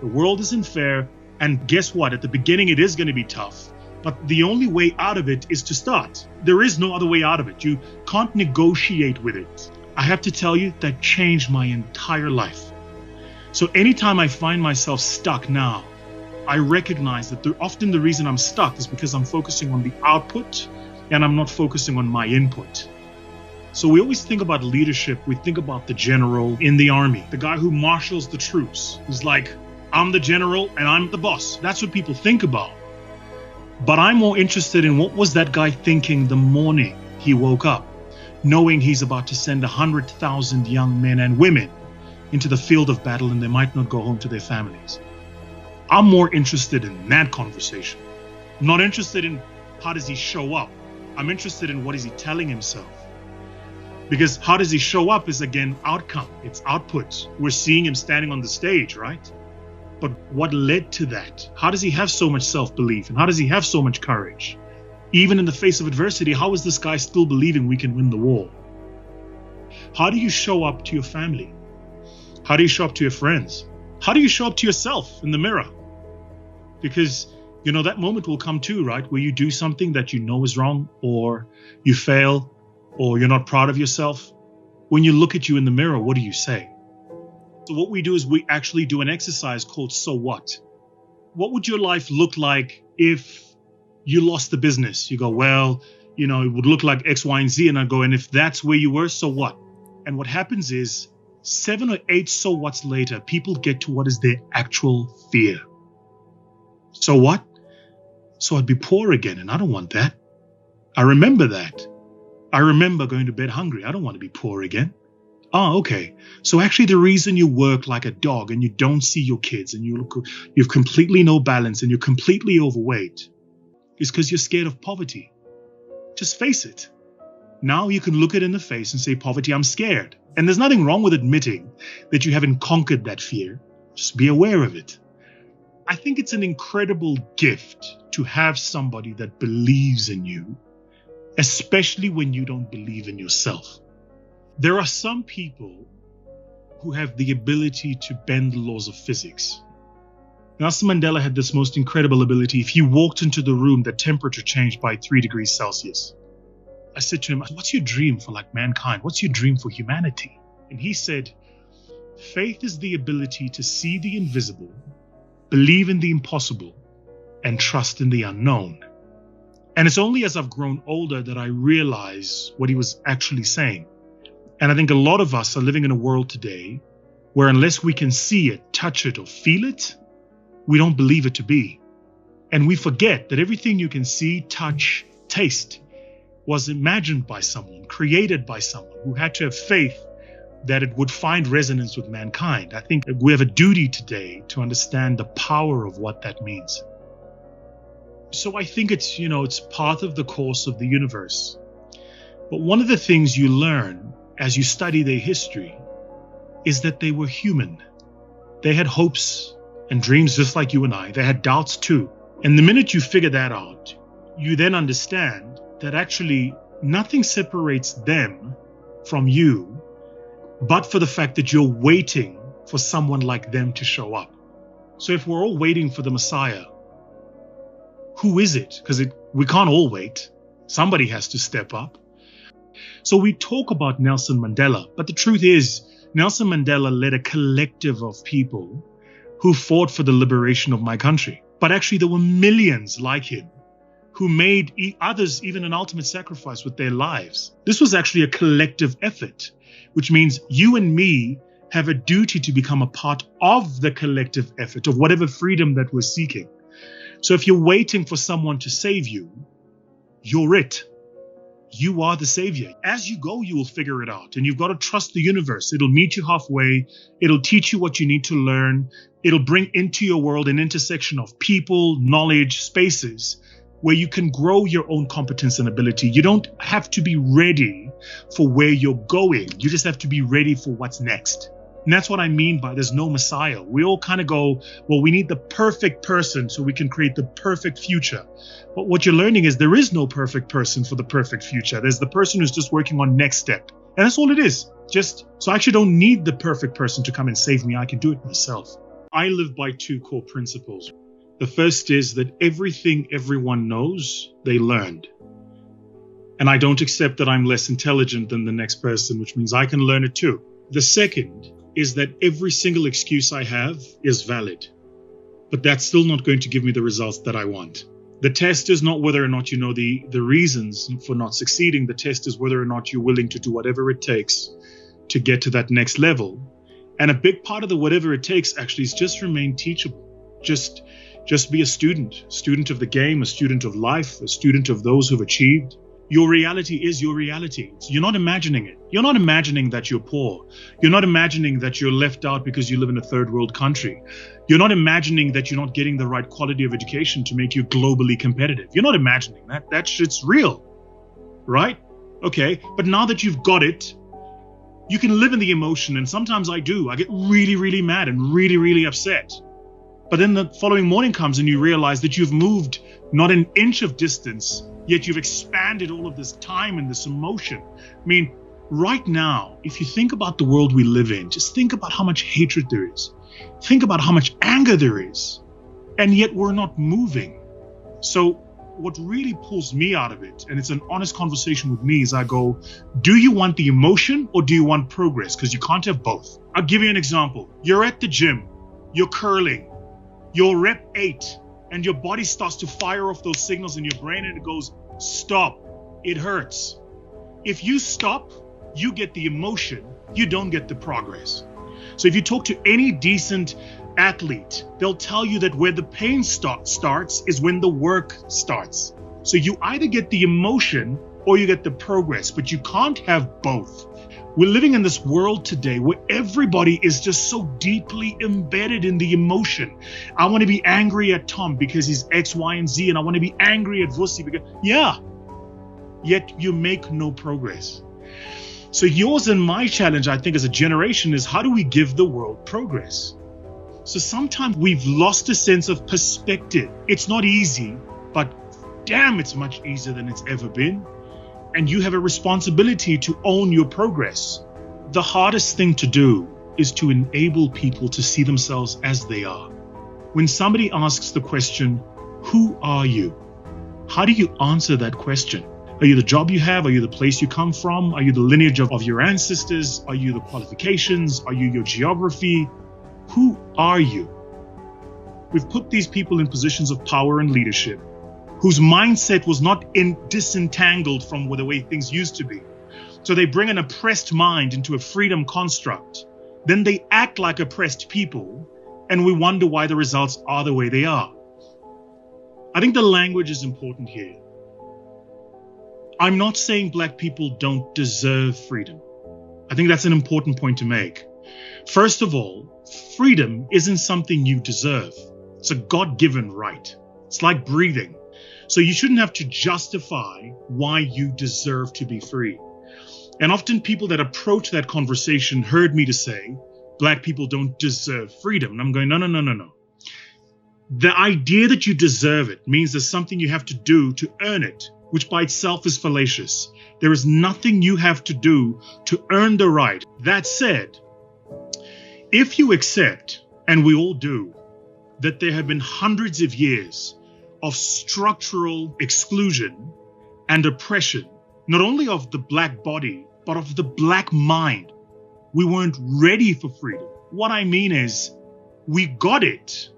The world isn't fair. And guess what? At the beginning, it is going to be tough. But the only way out of it is to start. There is no other way out of it. You can't negotiate with it. I have to tell you, that changed my entire life. So anytime I find myself stuck now, I recognize that often the reason I'm stuck is because I'm focusing on the output and I'm not focusing on my input. So we always think about leadership. We think about the general in the army, the guy who marshals the troops, who's like, I'm the general and I'm the boss. That's what people think about. But I'm more interested in what was that guy thinking the morning he woke up, knowing he's about to send 100,000 young men and women into the field of battle and they might not go home to their families. I'm more interested in that conversation. I'm not interested in how does he show up. I'm interested in what is he telling himself. Because how does he show up is, again, outcome. It's output. We're seeing him standing on the stage, right? But what led to that? How does he have so much self-belief? And how does he have so much courage? Even in the face of adversity, how is this guy still believing we can win the war? How do you show up to your family? How do you show up to your friends? How do you show up to yourself in the mirror? Because, that moment will come too, right? Where you do something that you know is wrong, or you fail, or you're not proud of yourself. When you look at you in the mirror, what do you say? So what we do is we actually do an exercise called So What? What would your life look like if you lost the business? You go, well, it would look like X, Y, and Z. And I go, and if that's where you were, so what? And what happens is 7 or 8 so what's later, people get to what is their actual fear. So what? So I'd be poor again, and I don't want that. I remember that. I remember going to bed hungry. I don't want to be poor again. Oh, okay. So actually the reason you work like a dog and you don't see your kids and you've completely no balance and you're completely overweight is because you're scared of poverty. Just face it. Now you can look it in the face and say, poverty, I'm scared. And there's nothing wrong with admitting that you haven't conquered that fear. Just be aware of it. I think it's an incredible gift to have somebody that believes in you, especially when you don't believe in yourself. There are some people who have the ability to bend the laws of physics. Nelson Mandela had this most incredible ability. If he walked into the room, the temperature changed by 3 degrees Celsius. I said to him, what's your dream for mankind? What's your dream for humanity? And he said, faith is the ability to see the invisible, believe in the impossible, and trust in the unknown. And it's only as I've grown older that I realize what he was actually saying. And I think a lot of us are living in a world today where unless we can see it, touch it, or feel it, we don't believe it to be. And we forget that everything you can see, touch, taste was imagined by someone, created by someone who had to have faith that it would find resonance with mankind. I think we have a duty today to understand the power of what that means. So I think it's, it's part of the course of the universe. But one of the things you learn as you study their history is that they were human. They had hopes and dreams just like you and I. They had doubts too. And the minute you figure that out, you then understand that actually nothing separates them from you, but for the fact that you're waiting for someone like them to show up. So if we're all waiting for the Messiah, who is it? Because we can't all wait. Somebody has to step up. So we talk about Nelson Mandela, but the truth is, Nelson Mandela led a collective of people who fought for the liberation of my country. But actually, there were millions like him who made others even an ultimate sacrifice with their lives. This was actually a collective effort, which means you and me have a duty to become a part of the collective effort of whatever freedom that we're seeking. So if you're waiting for someone to save you, you're it. You are the savior. As you go, you will figure it out. And you've got to trust the universe. It'll meet you halfway. It'll teach you what you need to learn. It'll bring into your world an intersection of people, knowledge, spaces where you can grow your own competence and ability. You don't have to be ready for where you're going. You just have to be ready for what's next. And that's what I mean by there's no Messiah. We all kind of go, well, we need the perfect person so we can create the perfect future. But what you're learning is there is no perfect person for the perfect future. There's the person who's just working on next step. And that's all it is. So I actually don't need the perfect person to come and save me. I can do it myself. I live by two core principles. The first is that everything everyone knows, they learned. And I don't accept that I'm less intelligent than the next person, which means I can learn it too. The second is that every single excuse I have is valid, but that's still not going to give me the results that I want. The test is not whether or not you know the reasons for not succeeding. The test is whether or not you're willing to do whatever it takes to get to that next level. And a big part of the whatever it takes actually is just remain teachable. Just be a student of the game, a student of life, a student of those who've achieved. Your reality is your reality. You're not imagining it. You're not imagining that you're poor. You're not imagining that you're left out because you live in a third world country. You're not imagining that you're not getting the right quality of education to make you globally competitive. You're not imagining that. That shit's real, right? Okay, but now that you've got it, you can live in the emotion, and sometimes I do. I get really, really mad and really, really upset. But then the following morning comes and you realize that you've moved not an inch of distance, yet you've expanded all of this time and this emotion. I mean, right now, if you think about the world we live in, just think about how much hatred there is. Think about how much anger there is. And yet we're not moving. So what really pulls me out of it, and it's an honest conversation with me, is I go, do you want the emotion or do you want progress? Because you can't have both. I'll give you an example. You're at the gym, you're curling, you're rep 8, and your body starts to fire off those signals in your brain and it goes, stop, it hurts. If you stop, you get the emotion, you don't get the progress. So if you talk to any decent athlete, they'll tell you that where the pain starts is when the work starts. So you either get the emotion or you get the progress, but you can't have both. We're living in this world today where everybody is just so deeply embedded in the emotion. I want to be angry at Tom because he's X, Y, and Z, and I want to be angry at Vusi because, yet you make no progress. So yours and my challenge, I think, as a generation is how do we give the world progress? So sometimes we've lost a sense of perspective. It's not easy, but damn, it's much easier than it's ever been. And you have a responsibility to own your progress. The hardest thing to do is to enable people to see themselves as they are. When somebody asks the question, who are you? How do you answer that question? Are you the job you have? Are you the place you come from? Are you the lineage of your ancestors? Are you the qualifications? Are you your geography? Who are you? We've put these people in positions of power and leadership whose mindset was not disentangled from the way things used to be. So they bring an oppressed mind into a freedom construct. Then they act like oppressed people, and we wonder why the results are the way they are. I think the language is important here. I'm not saying Black people don't deserve freedom. I think that's an important point to make. First of all, freedom isn't something you deserve. It's a God-given right. It's like breathing. So you shouldn't have to justify why you deserve to be free. And often people that approach that conversation heard me to say, Black people don't deserve freedom. And I'm going, no. The idea that you deserve it means there's something you have to do to earn it, which by itself is fallacious. There is nothing you have to do to earn the right. That said, if you accept, and we all do, that there have been hundreds of years of structural exclusion and oppression, not only of the Black body, but of the Black mind. We weren't ready for freedom. What I mean is, we got it,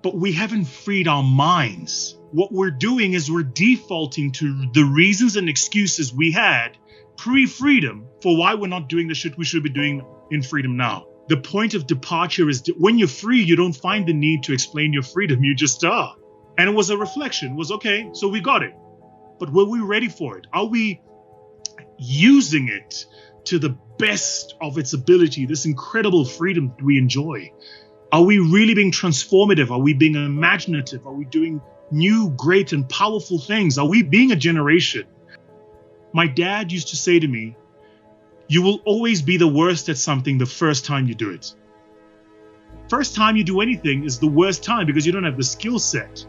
but we haven't freed our minds. What we're doing is we're defaulting to the reasons and excuses we had pre-freedom for why we're not doing the shit we should be doing in freedom now. The point of departure is when you're free, you don't find the need to explain your freedom. You just are. And it was a reflection. It was okay, so we got it. But were we ready for it? Are we using it to the best of its ability, this incredible freedom we enjoy? Are we really being transformative? Are we being imaginative? Are we doing new, great, and powerful things? Are we being a generation? My dad used to say to me, you will always be the worst at something the first time you do it. First time you do anything is the worst time because you don't have the skill set.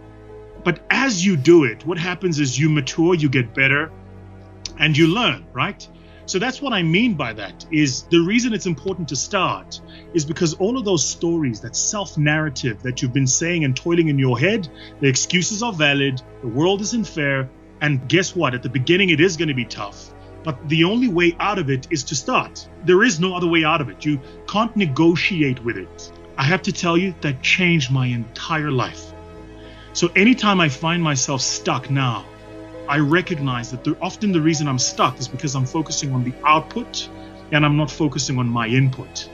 But as you do it, what happens is you mature, you get better, and you learn, right? So that's what I mean by that, is the reason it's important to start is because all of those stories, that self-narrative that you've been saying and toiling in your head, the excuses are valid, the world isn't fair, and guess what? At the beginning, it is going to be tough. But the only way out of it is to start. There is no other way out of it. You can't negotiate with it. I have to tell you, that changed my entire life. So anytime I find myself stuck now, I recognize that often the reason I'm stuck is because I'm focusing on the output and I'm not focusing on my input.